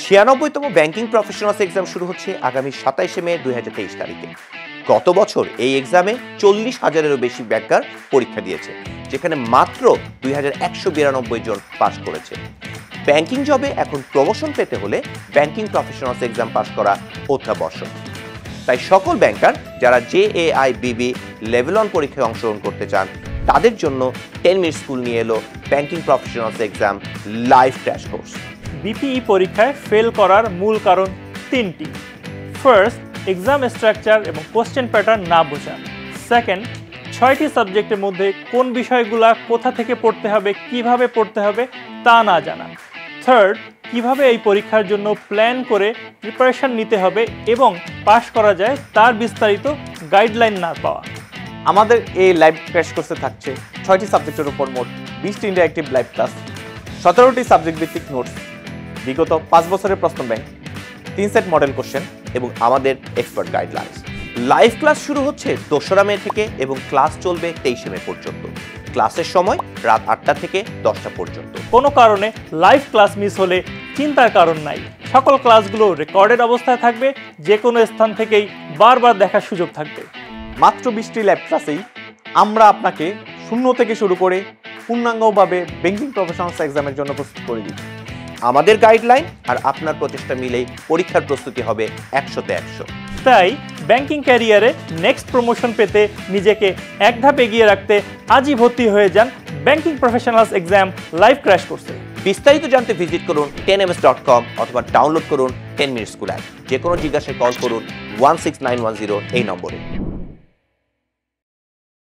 96তম banking professionals exam শুরু হচ্ছে আগামী 27 মে 2023 তারিখে। গত বছর এই এক্সামে 40,000-এরও বেশি ব্যাংকার পরীক্ষা দিয়েছে, যেখানে মাত্র 2192 জন পাস করেছে। ব্যাংকিং জবে এখন প্রমোশন পেতে হলে ব্যাংকিং প্রফেশনালস এক্সাম পাস করা অত্যাবশ্যক। তাই সকল ব্যাংকার যারা JAIBB লেভেল 1 পরীক্ষায় অংশগ্রহণ করতে চান তাদের জন্য 10 মিনিট স্কুল নিয়ে এলো banking professionals exam live crash course. বিপিই পরীক্ষায় ফেল করার মূল কারণ তিনটি। ফার্স্ট, এক্সাম স্ট্রাকচার এবং কোশ্চেন প্যাটার্ন না বোঝা। সেকেন্ড, 6টি সাবজেক্টের মধ্যে কোন বিষয়গুলা কোথা থেকে পড়তে হবে, কিভাবে পড়তে হবে তা না জানা। থার্ড, কিভাবে এই পরীক্ষার জন্য প্ল্যান করে প্রিপারেশন নিতে হবে এবং পাস করা যায় তার বিস্তারিত গাইডলাইন না পাওয়া। আমাদের এই লাইভ ক্র্যাশ কোর্সে থাকছে 6টি সাবজেক্টের উপর মোট 20টি ইন্টারেক্টিভ লাইভ ক্লাস, 17টি সাবজেক্ট ভিত্তিক নোটস, বিগত 5 বছরের প্রশ্ন ব্যাংক, 3 সেট মডেল কোশ্চেন এবং আমাদের এক্সপার্ট গাইডলাইন্স। লাইভ ক্লাস শুরু হচ্ছে 2রা মে থেকে এবং ক্লাস চলবে 23 মে পর্যন্ত। ক্লাসের সময় রাত 8টা থেকে 10টা পর্যন্ত। কোনো কারণে লাইভ ক্লাস মিস হলে চিন্তার কারণ নাই, সকল ক্লাসগুলো রেকর্ডেড অবস্থায় থাকবে, যে কোনো স্থান থেকেই বারবার দেখার সুযোগ থাকবে। মাত্র 20টি লাইভ ক্লাসেই আমরা আপনাকে শূন্য থেকে শুরু করে পূর্ণাঙ্গভাবে ব্যাংকিং প্রফেশনালস এক্সামের জন্য প্রস্তুত করে দিই। আমাদের গাইডলাইন আর আপনার প্রচেষ্টা মিলেই পরীক্ষার প্রস্তুতি হবে 100-তে 100। তাই ব্যাংকিং ক্যারিয়ারে নেক্সট প্রমোশন পেতে নিজেকে এক ধাপ এগিয়ে রাখতে আজই ভর্তি হয়ে যান banking professionals exam live crash কোর্সে। বিস্তারিত জানতে ভিজিট করুন 10ms.com অথবা ডাউনলোড করুন 10 মিনিট স্কুল অ্যাপ। যে কোনো জিজ্ঞাসায় কল করুন 16910 এই নম্বরে।